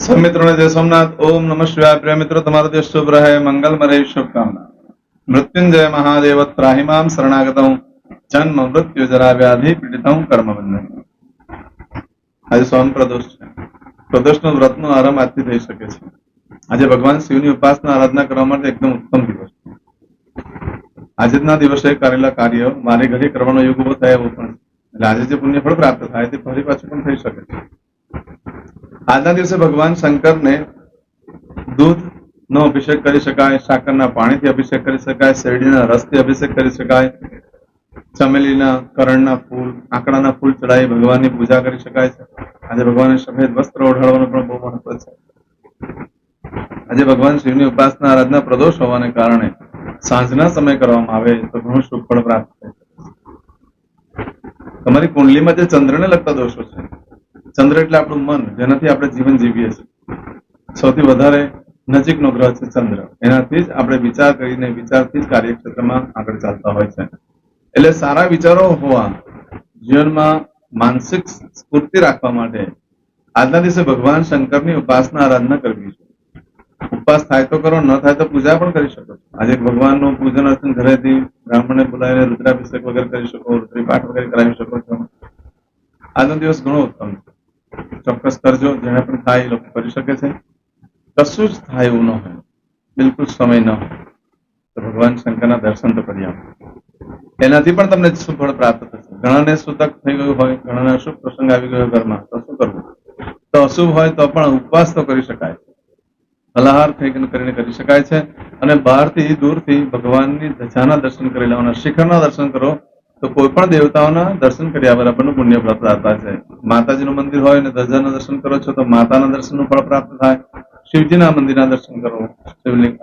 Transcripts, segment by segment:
सब मित्रों ने जय सोमनाथ। ओम नमः शिवाय। प्रिय मित्रों, તમારો દિવસ શુભ રહે, મંગલમય રહે, શુભકામના। મૃત્યુંજય મહાદેવ ત્રાહિમામ શરણાગતમ જન્મ મૃત્યુ જરા વ્યાધિ પીડિતમ કર્મબંધન। આજે સોમ પ્રદોષ છે। પ્રદોષનો વ્રતનો આરંભ આજથી થઈ શકે છે। આજે ભગવાન શિવની ઉપાસના આરાધના કરવા માટે એકદમ ઉત્તમ દિવસ છે। આજના દિવસે કરેલા કાર્ય મારે ઘરે કરવાનો યોગ ઉભો થાય એવો પણ છે। એટલે આજે જે પુણ્ય ફળ પ્રાપ્ત થાય તે ફરી પાછું પણ થઈ શકે છે। આજના દિવસે ભગવાન શંકરને દૂધનો અભિષેક કરી શકાય, સાકરના પાણીથી અભિષેક કરી શકાય, શેરડીના રસથી અભિષેક કરી શકાય, ચમેલીના કરણના ફૂલ, આંકડાના ફૂલ ચડાવી ભગવાનની પૂજા કરી શકાય છે। આજે ભગવાનને સફેદ વસ્ત્ર ઓઢાડવાનું પણ બહુ મહત્વ છે। આજે ભગવાન શિવની ઉપાસના આરાધના પ્રદોષ હોવાને કારણે સાંજના સમય કરવામાં આવે તો ઘણું શુભ ફળ પ્રાપ્ત થાય છે। તમારી કુંડલીમાં જે ચંદ્રને લગતા દોષો છે, ચંદ્ર એટલે આપણું મન, જેનાથી આપણે જીવન જીવીએ છીએ, સૌથી વધારે નજીકનો ગ્રહ છે ચંદ્ર। એનાથી જ આપણે વિચાર કરીને વિચારથી જ કાર્યક્ષેત્રમાં આગળ ચાલતા હોય છે। એટલે સારા વિચારો હોવા, જીવનમાં માનસિક સ્ફૂર્તિ રાખવા માટે આજના દિવસે ભગવાન શંકરની ઉપાસના આરાધના કરવી છે। ઉપવાસ થાય તો કરો, ન થાય તો પૂજા પણ કરી શકો છો। આજે ભગવાનનું પૂજન અર્ચન ઘરેથી બ્રાહ્મણને બોલાવીને રુદ્રાભિષેક વગેરે કરી શકો, રુદ્રી પાઠ વગેરે કરાવી શકો છો। આજનો દિવસ ઘણો ઉત્તમ છે। ચોક્કસ કરજો। જેને પણ થાય એ લોકો કરી શકે છે। કશું જ થાય એવું ન હોય, બિલકુલ સમય ન હોય તો ભગવાન શંકરના દર્શન તો કરી આવો। એનાથી પણ તમને શુભ ફળ પ્રાપ્ત થશે। ઘણાને સૂતક થઈ ગયું હોય, ઘણાને અશુભ પ્રસંગ આવી ગયો ઘરમાં, તો શું કરવું? તો અશુભ હોય તો પણ ઉપવાસ તો કરી શકાય, ફલાહાર કરીને કરી શકાય છે। અને બહારથી દૂરથી ભગવાનની ધજાના દર્શન કરી લેવાના, શિખરના દર્શન કરો તો કોઈ પણ દેવતાઓના દર્શન કર્યા બરાબરનું પુણ્ય પ્રાપ્ત થતા છે। માતાજીનું મંદિર હોય અને ધજાના દર્શન કરો છો તો માતાના દર્શનનું ફળ પ્રાપ્ત થાય। શિવજીના મંદિરના દર્શન કરો, શિવલિંગ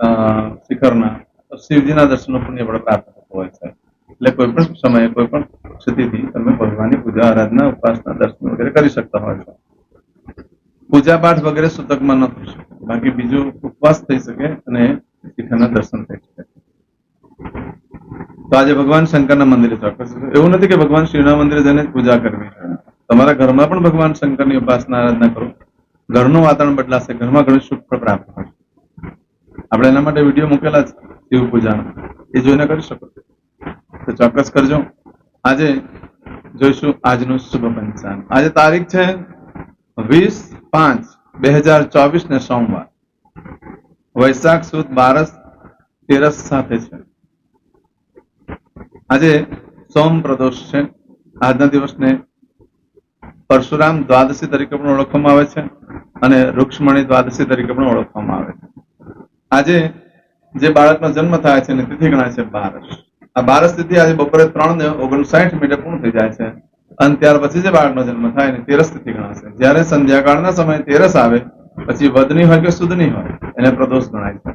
શિખરના, તો શિવજીના દર્શનનું પુણ્ય ફળ પ્રાપ્ત થતું હોય છે। એટલે કોઈ પણ સમયે કોઈ પણ સ્થિતિથી તમે ભગવાનની પૂજા આરાધના ઉપાસના દર્શન વગેરે કરી શકતા હોય છો। પૂજા પાઠ વગેરે સૂતકમાં ન થઈ શકે, બાકી બીજું ઉપવાસ થઈ શકે અને શિખરના દર્શન થઈ શકે। તો આજે ભગવાન શંકરના મંદિરે ચોક્કસ, એવું નથી કે ભગવાન શિવના મંદિરે જઈને પૂજા કરવી છે। તમારા ઘરમાં પણ ભગવાન શંકરની ઉપાસના આરાધના કરો, ઘરનું વાતાવરણ બદલાશે, ઘરમાં ઘણું શુભ ફળ પ્રાપ્ત થશે। આપણે એના માટે વિડીયો મૂકેલા છે શિવ પૂજાનો, એ જોઈને કરી શકો છો, તો ચોક્કસ કરજો। આજે જોઈશું આજનું શુભ પંચાંગ। આજે તારીખ છે 20/5/2024 ને સોમવાર, વૈશાખ સુદ 12 સાથે છે। આજે સોમ પ્રદોષ છે। આજના દિવસને પરશુરામ દ્વાદશી તરીકે પણ ઓળખવામાં આવે છે અને રૂક્ષ્મણી દ્વાદશી તરીકે પણ ઓળખવામાં આવે છે। આજે જે બાળકનો જન્મ થાય છે એની તિથિ ગણાય છે 12। આ 12 તિથિ આજે બપોરે 3:59 પૂર્ણ થઈ જાય છે અને ત્યાર પછી જે બાળકનો જન્મ થાય એની 13 તિથિ ગણાશે। જ્યારે સંધ્યાકાળના સમયે 13 આવે પછી વધની હોય કે સુધની હોય એને પ્રદોષ ગણાય છે।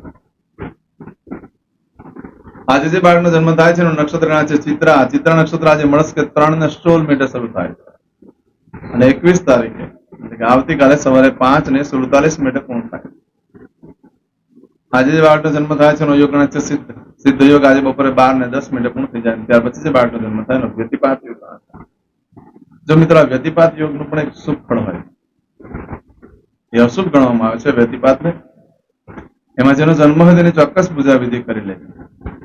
આજે જે બાળકનો જન્મ થાય છે એનું નક્ષત્ર ગણાય છે ચિત્રા। ચિત્રા નક્ષત્ર આજે મળસ્કે 3:16 શરૂ થાય છે અને 21 તારીખે એટલે કે આવતીકાલે સવારે 5:47 પૂર્ણ થાય। આજે જે બાળકનો જન્મ થાય છે એનો યોગ ગણાય છે સિદ્ધ। સિદ્ધ યોગ આજે બપોરે 12:10 પૂર્ણ થઈ જાય, ત્યાર પછી જે બાળકનો જન્મ થાય એનો વ્યતિપાત યોગ ગણાય છે। જો મિત્રો આ વ્યતિપાત યોગનું પણ એક શુભ ફળ હોય, એ અશુભ ગણવામાં આવે છે વ્યતિપાતને। એમાં જેનો જન્મ હોય તેની ચોક્કસ પૂજા વિધિ કરી લેવી,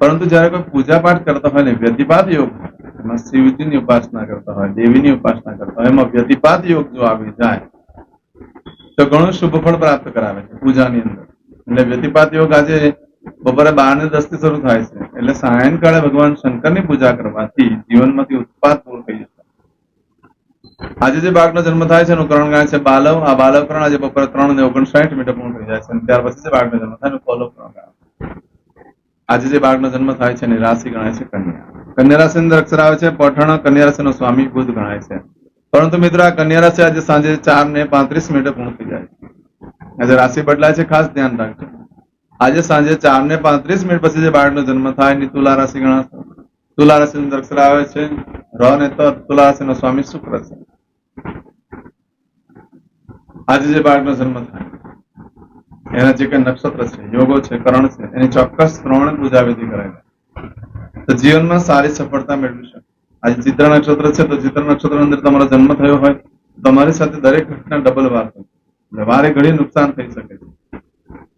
પરંતુ જયારે કોઈ પૂજા પાઠ કરતા હોય ને વ્યતિપાત યોગ હોય, એમાં શિવજીની ઉપાસના કરતા હોય, દેવીની ઉપાસના કરતા હોય, એમાં વ્યતિપાત યોગ જો આવી જાય તો ઘણું શુભ ફળ પ્રાપ્ત કરાવે છે પૂજાની અંદર। એટલે વ્યતિપાત યોગ આજે બપોરે 12:10 થી શરૂ થાય છે, એટલે સાયંકાળે ભગવાન શંકરની પૂજા કરવાથી જીવનમાંથી ઉત્પાત દૂર થઈ જશે। આજે જે બાળકનો જન્મ થાય છે એનું કરણ ગણાય છે બાલવ। આ બાલવ કરણ આજે બપોરે 3:59 પૂર્ણ થઈ જાય છે અને ત્યાર પછી જે બાળકનો જન્મ થાય એનું પૌલવ કરણ ગણાય છે। આજે જે બાળકનો જન્મ થાય છે એની રાશિ ગણાય છે કન્યા। કન્યા રાશિની અંદર અક્ષર આવે છે પઠણ। કન્યા રાશિનો સ્વામી બુધ ગણાય છે। પરંતુ મિત્રો આ કન્યા રાશિ આજે સાંજે 4:35 પૂર્ણ થઈ જાય છે। આજે રાશિ બદલાય છે, ખાસ ધ્યાન રાખજો। આજે સાંજે 4:35 પછી જે બાળકનો જન્મ થાય એની તુલા રાશિ ગણાશે। તુલા રાશિની અંદર અક્ષર આવે છે ર અને ત। તુલા રાશિનો સ્વામી શુક્ર છે। આજે જે બાળકનો જન્મ થાય એના જે કઈ નક્ષત્ર છે, યોગો છે, કરણ છે, એની ચોક્કસ 3 પૂજા વિધિ કરાય તો જીવનમાં સારી સફળતા મેળવી શકે। આજે ચિત્ર નક્ષત્ર છે તો ચિત્ર નક્ષત્ર અંદર તમારો જન્મ થયો હોય તમારી સાથે દરેક ઘટના ડબલ વાર થાય, એટલે વારે ઘડી નુકસાન થઈ શકે છે.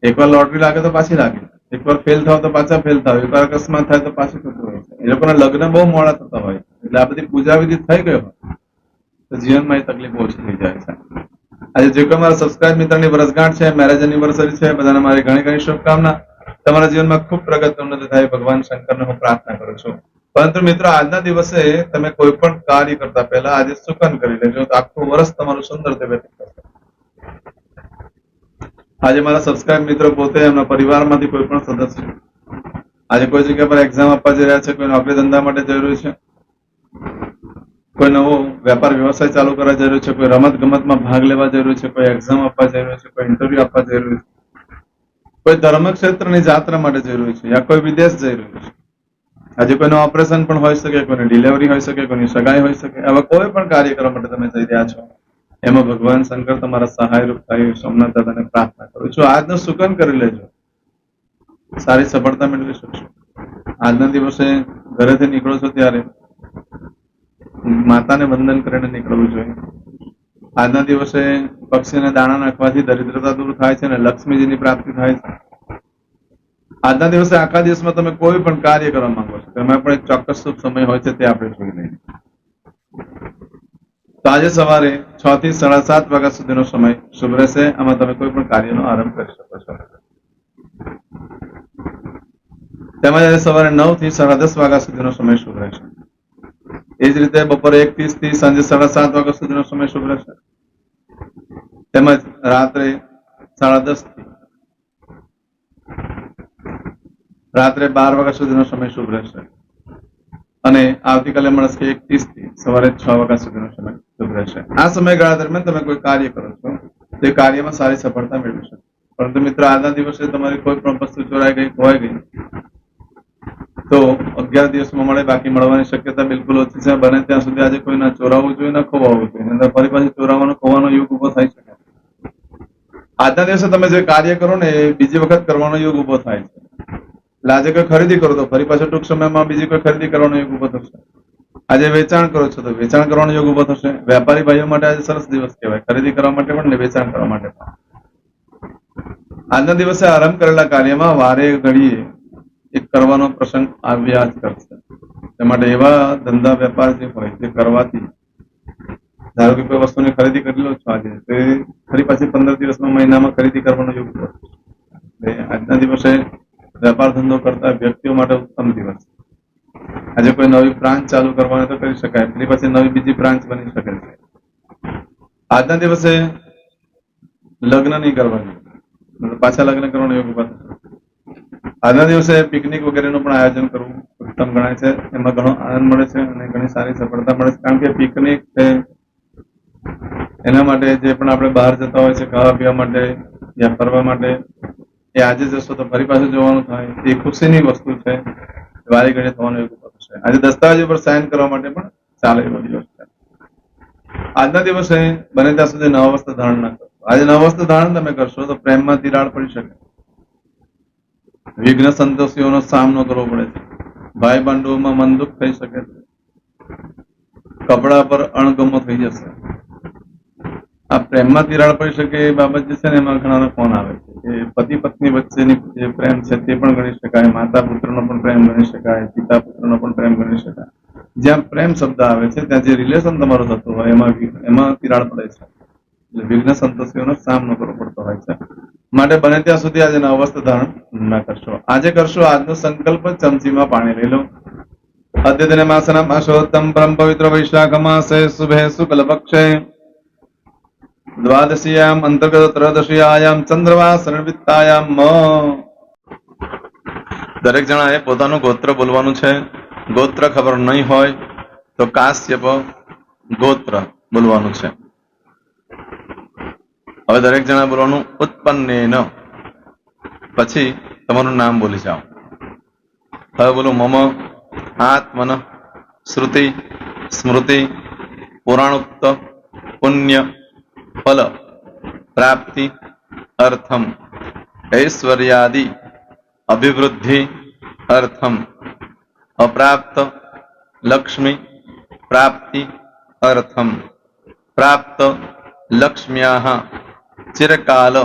એકવાર લોટરી લાગે તો પાછી લાગે, એકવાર ફેલ થાવ તો પાછા ફેલ થાવ, એકવાર અકસ્માત થાય તો પાછું થતું હોય છે. એ લોકોના લગ્ન બહુ મોડા થતા હોય છે. એટલે આ બધી પૂજા વિધિ થઈ ગયો હોય તો જીવનમાં એ તકલીફ ઓછી થઈ જાય છે. આજે જે કોઈ મારા સબસ્ક્રાઇબ મિત્રની વર્ષગાંઠ છે, મેરેજ એનિવર્સરી છે, બધાને મારી ઘણી ઘણી શુભકામના. તમારા જીવનમાં ખૂબ પ્રગતિ ઉન્નતિ થાય ભગવાન શંકરને હું પ્રાર્થના કરું છું. પરંતુ મિત્રો, આજના દિવસે તમે કોઈ પણ કાર્ય કરતા પહેલા આજે સુકન કરી લેજો તો આખું વર્ષ તમારું સુંદર રીતે વ્યતીત થશે. આજે મારા સબસ્ક્રાઇબ મિત્રો પોતે એમના પરિવારમાંથી કોઈ પણ સદસ્ય આજે કોઈ જગ્યા પર એક્ઝામ આપવા જઈ રહ્યા છે, કોઈ નોકરી ધંધા માટે જરૂરી છે, કોઈ નવો વેપાર વ્યવસાય ચાલુ કરવા જરૂરી છે, કોઈ રમત ગમતમાં ભાગ લેવા જરૂરી છે, કોઈ એક્ઝામ આપવા જરૂરી છે, કોઈ ઇન્ટરવ્યુ આપવા જરૂરી છે, કોઈ ધર્મ ક્ષેત્રની જાત્રા માટે જરૂરી છે, યા કોઈ વિદેશ જઈ રહ્યું છે. આજે કોઈનું ઓપરેશન પણ હોઈ શકે, કોઈની ડિલિવરી હોઈ શકે, કોઈની સગાઈ હોઈ શકે. આવા કોઈ પણ કાર્ય કરવા માટે તમે જઈ રહ્યા છો, એમાં ભગવાન શંકર તમારા સહાયરૂપ થાય સોમનાથ દાદાને પ્રાર્થના કરું છું. આજનો સુકન કરી લેજો, સારી સફળતા મેળવી શકશો. આજના દિવસે ઘરેથી નીકળો છો ત્યારે માતાને વંદન કરીને નીકળવું જોઈએ. આજના દિવસે પક્ષીને દાણા નાખવાથી દરિદ્રતા દૂર થાય છે અને લક્ષ્મીજીની પ્રાપ્તિ થાય છે. આજના દિવસે આખા દિવસમાં તમે કોઈ પણ કાર્ય કરવા માંગો છો, તેમાં પણ એક ચોક્કસ શુભ સમય હોય છે, તે આપણે જોઈ લઈએ. તો આજે સવારે 6 થી 7:30 વાગ્યા સુધીનો સમય શુભ રહેશે. આમાં તમે કોઈ પણ કાર્યનો આરંભ કરી શકો છો. તેમજ આજે સવારે 9 થી 10:30 વાગ્યા સુધીનો સમય શુભ રહેશે. એ જ રીતે બપોરે 1:30 થી સાંજે 7:30 વાગ્યા સુધીનો સમય શુભ રહેશે. તેમજ રાત્રે 10:30 થી રાત્રે 12 વાગ્યા સુધીનો સમય શુભ રહેશે. અને આવતીકાલે મળશે 1:30 થી સવારે 6 વાગ્યા સુધીનો સમય શુભ રહેશે. આ સમયગાળા દરમિયાન તમે કોઈ કાર્ય કરો છો તે કાર્યમાં સારી સફળતા મેળવી શકો. પરંતુ મિત્રો, આજના દિવસે તમારી કોઈ પણ વસ્તુ ચોરાઈ ગઈ, ખોવાઈ ગઈ તો 11 દિવસમાં મળે, બાકી મળવાની શક્યતા બિલકુલ ઓછી છે. બને ત્યાં સુધી આજે કોઈ ના ચોરાવવું જોઈએ, ના ખોવાવું જોઈએ. નહીંતર ફરી પાછી ચોરાવાનો ખોવાનો યુગ ઉભો થઈ શકે. આજના દિવસે તમે જે કાર્ય કરો ને એ બીજી વખત કરવાનો યુગ ઉભો થાય છે. એટલે આજે કોઈ ખરીદી કરો તો ફરી પાછો ટૂંક સમયમાં બીજી કોઈ ખરીદી કરવાનો યુગ ઉભો થશે. આજે વેચાણ કરો છો તો વેચાણ કરવાનો યોગ ઉભો થશે. વેપારી ભાઈઓ માટે આજે સરસ દિવસ કહેવાય, ખરીદી કરવા માટે પણ ને વેચાણ કરવા માટે પણ. આજના દિવસે આરંભ કરેલા કાર્યમાં વારે ઘડીએ એક કરવાનો પ્રસંગ આવ્યા જ કરશે. તે માટે એવા ધંધા વેપાર જે હોય તે કરવાથી, ધારો કે કોઈ વસ્તુની ખરીદી કરી લો છો આજે, તે ફરી પાછી 15 દિવસમાં, મહિનામાં ખરીદી કરવાનો યોગ ઉભો થશે. આજના દિવસે વેપાર ધંધો કરતા વ્યક્તિઓ માટે ઉત્તમ દિવસ. આજે કોઈ નવી બ્રાન્ચ ચાલુ કરવાની તો કરી શકાય, ફરી પછી નવી બીજી બ્રાન્ચ બની શકે છે. આજના દિવસે લગ્ન નહીં કરવાનું, પાછા લગ્ન કરવાનો યોગ ઉભા થશે. આજના દિવસે પિકનિક વગેરેનું પણ આયોજન કરવું ઉત્તમ ગણાય છે. એમાં ઘણો આનંદ મળે છે અને ઘણી સારી સફળતા મળે છે. કારણ કે પિકનિક છે એના માટે જે પણ આપણે બહાર જતા હોય છે ખાવા પીવા માટે યા ફરવા માટે, એ આજે જશો તો ફરી પાછું જોવાનું થાય. એ ખુશીની વસ્તુ છે, વારે ઘડીએ થવાનો યોગ ઉભો થશે. આજે દસ્તાવેજ ઉપર સાઇન કરવા માટે પણ ચાલે એવો દિવસ છે. આજના દિવસે બને ત્યાં સુધી નવા વસ્ત્ર ધારણ ના કરશો. આજે નવા વસ્ત્ર ધારણ તમે કરશો તો પ્રેમમાં તિરાડ પડી શકે, વિઘ્ન સંતોષીઓનો સામનો કરવો પડે છે, ભાઈ બંધુઓમાં મન દુઃખ થઈ શકે છે, કપડા પર અણગમો થઈ જશે. આ પ્રેમમાં તિરાડ પડી શકે એ બાબત જે છે ને, એમાં ઘણા ફોન આવે છે કે પતિ પત્ની વચ્ચેની જે પ્રેમ છે તે પણ ગણી શકાય, માતા પુત્રનો પણ પ્રેમ ગણી શકાય, પિતા પુત્રનો પણ પ્રેમ ગણી શકાય. જ્યાં પ્રેમ શબ્દ આવે છે ત્યાં જે રિલેશન તમારું થતું હોય એમાં તિરાડ પડે છે. એટલે વિઘ્ન સંતોષીઓનો સામનો કરવો પડતો હોય છે. માટે બને ત્યાં સુધી આજે નવા વસ્ત્ર ધારણ ન કરશો. આજે કરશો આજનો સંકલ્પ, ચમચીમાં પાણી લઈ લો. અદ્યતન માસના માસોત્તમ પરમ પવિત્ર વૈશાખ માસે શુભે શુક્લ પક્ષે દ્વાદશીયામ અંતર્ગત ત્રયોદશીયામ ચંદ્રવાસ વિત્તાયામ. દરેક જણાએ પોતાનું ગોત્ર બોલવાનું છે. ગોત્ર ખબર નહીં હોય તો કાશ્યપ ગોત્ર બોલવાનું છે. હવે દરેક જણા બોલવાનું ઉત્પન્નેન, પછી તમારું નામ બોલી જાઓ. હવે બોલો મમ આત્મન શ્રુતિ સ્મૃતિ પુરાણોક્ત પુણ્ય ફલ પ્રાપ્તિ અર્થમ ઐશ્વર્યાદિ અભિવૃદ્ધિ અર્થમ અપ્રાપ્ત લક્ષ્મી પ્રાપ્તિ અર્થમ પ્રાપ્ત લક્ષ્મ્યાઃ ચિરકાલ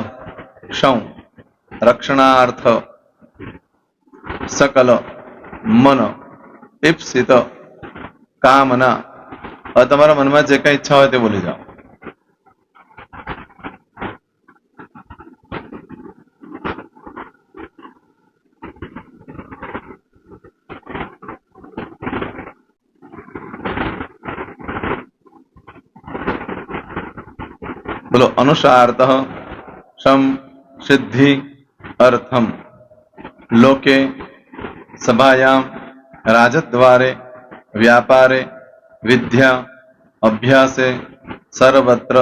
ક્ષૌ રક્ષણાર્થ સકલ મન ઈપ્સિત કામના. હવે તમારા મનમાં જે કઈ ઈચ્છા હોય તે બોલી જાઓ. બોલો. અનુસાર્થ સમ સિદ્ધિ અર્થમ લોકે સભાયામ રાજદ્વારે વ્યાપારે વિદ્યા અભ્યાસે સર્વત્ર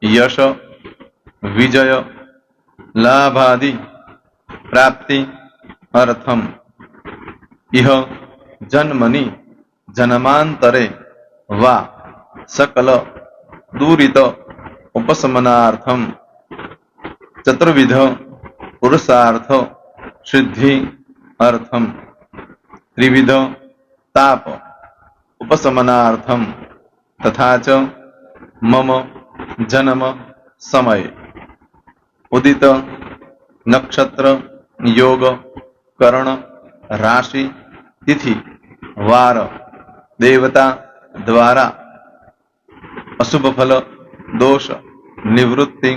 યશ વિજય લાભાદિ પ્રાપ્તિ અર્થમ ઇહ જન્મની જન્માંતરે વા સકલ દૂરિત ઉપશમનાર્થમ ચતુર્વિધ પુરુષાર્થ સિદ્ધિ અર્થમ ત્રિવિધ તાપ ઉપશમનાર્થમ તથા ચ મમ જન્મ સમયે ઉદિત નક્ષત્ર યોગ કરણ રાશિ તિથિ વાર દેવતા દ્વારા અશુભ ફલ દોષ નિવૃત્તિ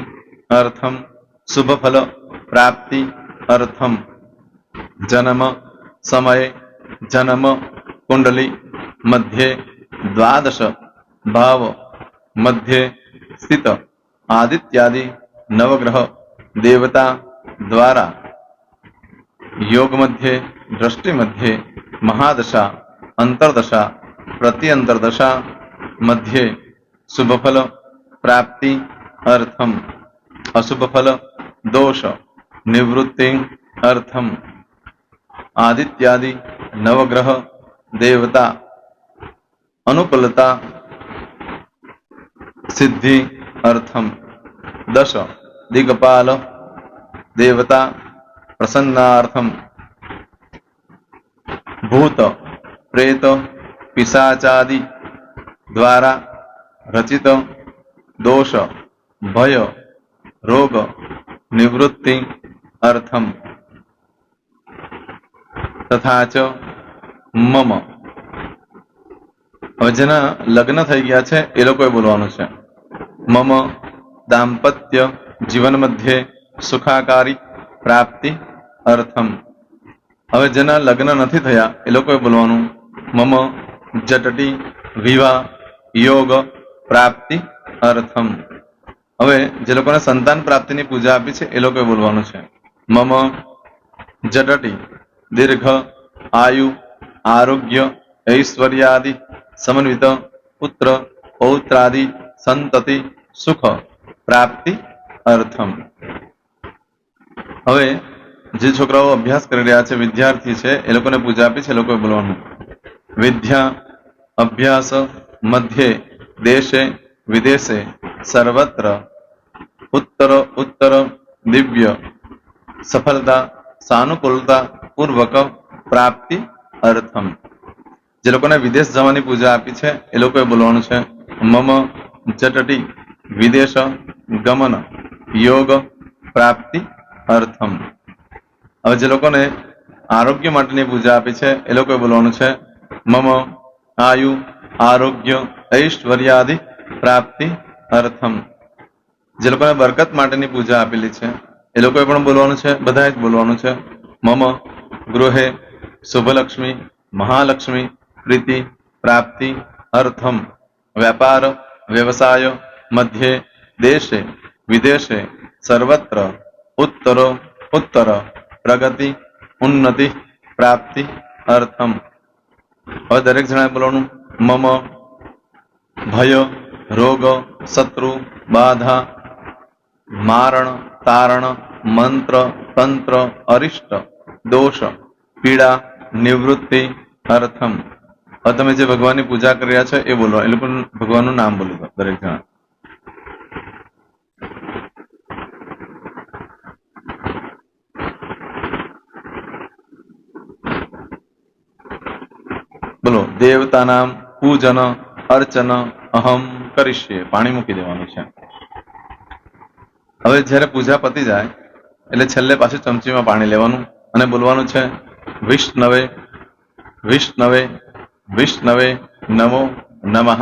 અર્થમ શુભ ફલ પ્રાપ્તિ અર્થમ જન્મ સમયે જન્મ કુંડલી મધ્યે દ્વાદશ ભાવ મધ્યે સ્થિત આદિત્યાદિ નવગ્રહ દેવતા દ્વારા યોગ મધ્યે દ્રષ્ટિ મધ્યે મહાદશા અંતરદશા પ્રત્યંતરદશા મધ્યે શુભ ફલ પ્રાપ્તિ અર્થમ અશુભ ફલ દોષ નિવૃત્તિ અર્થમ આદિત્યાદિ નવગ્રહ દેવતા અનુકૂલતા સિદ્ધિ અર્થમ દશ દિગપાલ દેવતા પ્રસન્નાર્થમ ભૂત પ્રેત પિશાચાદિ દ્વારા રચિત દોષ ભય રોગ નિવૃત્તિ અર્થમ તથા ચ મમ. હવે જેના લગ્ન થઈ ગયા છે એ લોકોએ બોલવાનું છે. મમ દાંપત્ય જીવન મધ્યે સુખાકારી પ્રાપ્તિ અર્થમ. હવે જેના લગ્ન નથી થયા એ લોકોએ બોલવાનું મમ જટટી વિવાહ યોગ પ્રાપ્તિ અર્થમ. હવે જે લોકોને સંતાન પ્રાપ્તિની પૂજા આપી છે એ લોકોએ બોલવાનું છે મમ જટટી દીર્ઘ આયુ આરોગ્ય ઐશ્વર્યાદિ સમન્વિત પુત્ર પૌત્રાદિ સંતતિ સુખ પ્રાપ્તિ અર્થમ. હવે જે છોકરાઓ અભ્યાસ કરી રહ્યા છે વિદ્યાર્થી છે એ લોકોને પૂજા આપી છે એ લોકોએ બોલવાનું વિદ્યા અભ્યાસ મધ્યે દેશે વિદેશે સર્વત્ર ઉત્તર ઉત્તર દિવ્ય સફળતા સાનુકૂળતા પૂર્વક પ્રાપ્તિ અર્થમ. જે લોકોને વિદેશ જવાની પૂજા આપી છે એ લોકોએ બોલવાનું છે મમ જટટી વિદેશ ગમન યોગ પ્રાપ્તિ અર્થમ. હવે જે લોકોને આરોગ્ય માટેની પૂજા આપી છે એ લોકોએ બોલવાનું છે મમ આયુ આરોગ્ય ઐશ્વર્યાદિ પ્રાપ્તિ અર્થમ. જે લોકોને બરકત માટેની પૂજા આપેલી છે એ લોકોએ પણ બોલવાનું છે, બધાએ જ બોલવાનું છે મમ ગૃહે શુભલક્ષ્મી મહાલક્ષ્મી પ્રીતિ પ્રાપ્તિ અર્થમ. વ્યાપાર વ્યવસાય મધ્યે દેશે વિદેશે સર્વત્ર ઉત્તરો ઉત્તર પ્રગતિ ઉન્નતિ પ્રાપ્તિ અર્થમ. હવે દરેક જણાએ બોલવાનું મમ ભય રોગ શત્રુ બાધા મારણ તારણ મંત્ર તંત્ર અરિષ્ટ દોષ પીડા નિવૃત્તિ અર્થમ. હવે તમે જે ભગવાનની પૂજા કરી રહ્યા છો એ બોલો, એ લોકો ભગવાનનું નામ બોલો દરેક જણા. બોલો દેવતાના પૂજન અર્ચન અહમ કરીશ્યે. પાણી મૂકી દેવાનું છે. હવે જ્યારે પૂજા પતી જાય એટલે છેલ્લે પાછું ચમચીમાં પાણી લેવાનું અને બોલવાનું છે વિષ્ણવે વિષ્ણવે વિષ્ણવે નમો નમઃ.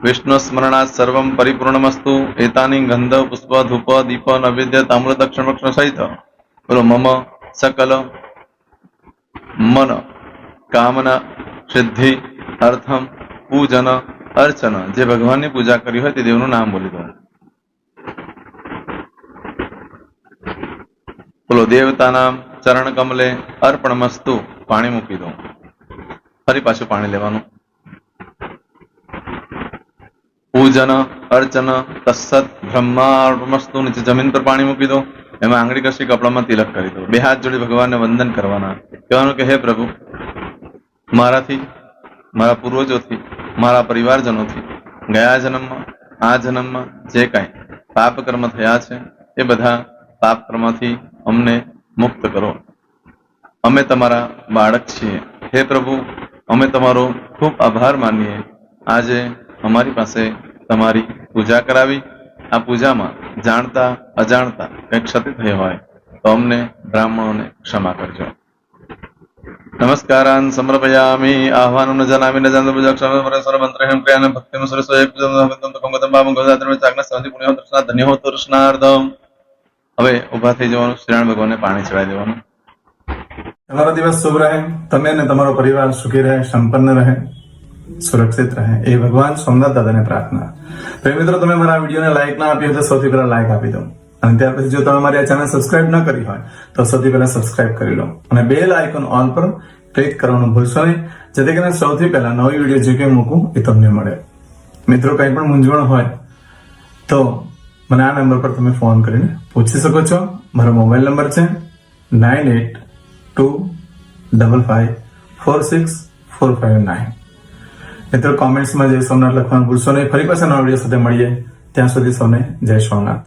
વિષ્ણુ સ્મરણાત સર્વમ પરિપૂર્ણમસ્તુ. એતાની ગંધ પુષ્પ ધૂપ દીપ નૈવેદ્ય તામ્ર દક્ષિણ વક્ષ સહિત બોલો મમ સકલ મન કામના સિદ્ધિ અર્થમ પૂજન અર્ચન. જે ભગવાનની પૂજા કરી હોય તે દેવનું નામ બોલી દો. બોલો દેવતાના ચરણ કમલે અર્પણમસ્તુ. પાણી મૂકી દો. ફરી પાછું પાણી લેવાનું. પૂજન અર્ચન તત્સત બ્રહ્માર્પણમસ્તુ. નીચે જમીન પર પાણી મૂકી દો. એમાં આંગળી કસી કપડામાં તિલક કરી દો. બે હાથ જોડી ભગવાનને વંદન કરવાના. કહેવાનું કે હે પ્રભુ, મારાથી, મારા પૂર્વજોથી, મારા પરિવારજનોથી ગયા જન્મમાં આ જન્મમાં જે કાંઈ પાપ કર્મ થયા છે એ બધા પાપ કર્મથી અમને મુક્ત કરો. અમે તમારા બાળક છીએ. હે પ્રભુ, અમે તમારો ખૂબ આભાર માનીએ. આજે અમારી પાસે તમારી પૂજા કરાવી. આ પૂજામાં જાણતા અજાણતા કંઈક ક્ષતિ થઈ હોય તો અમને બ્રાહ્મણોને ક્ષમા કરજો. નમસ્કારાન સમર્પયામિ. આહ્વાનમ ન જનામિ ન જાન પૂજા મંત્રહેમ ક્રિયાન ભક્તિમ સરસ્વય ધન્ય હો તૃષ્ણાર્ધમ. હવે ઉભા થઈ જવાનું. શ્રીનારાયણ ભગવાનને પાણી ચડાવી દેવાનું. તમારો દિવસ શુભ રહે. તમે અને તમારો પરિવાર સુખી રહે, સંપન્ન રહે, સુરક્ષિત રહે એ ભગવાન સોમનાથ દાદાને પ્રાર્થના. તો મિત્રો, તમે મારા વિડીયોને લાઈક ના આપી હોય તો સૌથી પહેલા લાઈક આપી દો. અને ત્યાર પછી જો તમે મારી આ ચેનલ સબસ્ક્રાઇબ ન કરી હોય તો સૌથી પહેલા સબસ્ક્રાઇબ કરી લો અને બેલ આઇકોન ઓલ પર ક્લિક કરવાનું ભૂલશો નહીં, જેથી કરીને સૌથી પહેલા નવી વિડીયો જે કંઈ મૂકું એ તમને મળે. મિત્રો, કંઈ પણ મૂંઝવણ હોય તો મને આ નંબર પર તમે ફોન કરીને પૂછી શકો છો. મારો મોબાઈલ નંબર છે 9825546459. મિત્રો, કોમેન્ટ્સમાં જય સોમનાથ લખવાનું ભૂલશો નહીં. ફરી પાછા નવા વિડીયો સાથે મળીએ. ત્યાં સુધી સૌને જય સોમનાથ.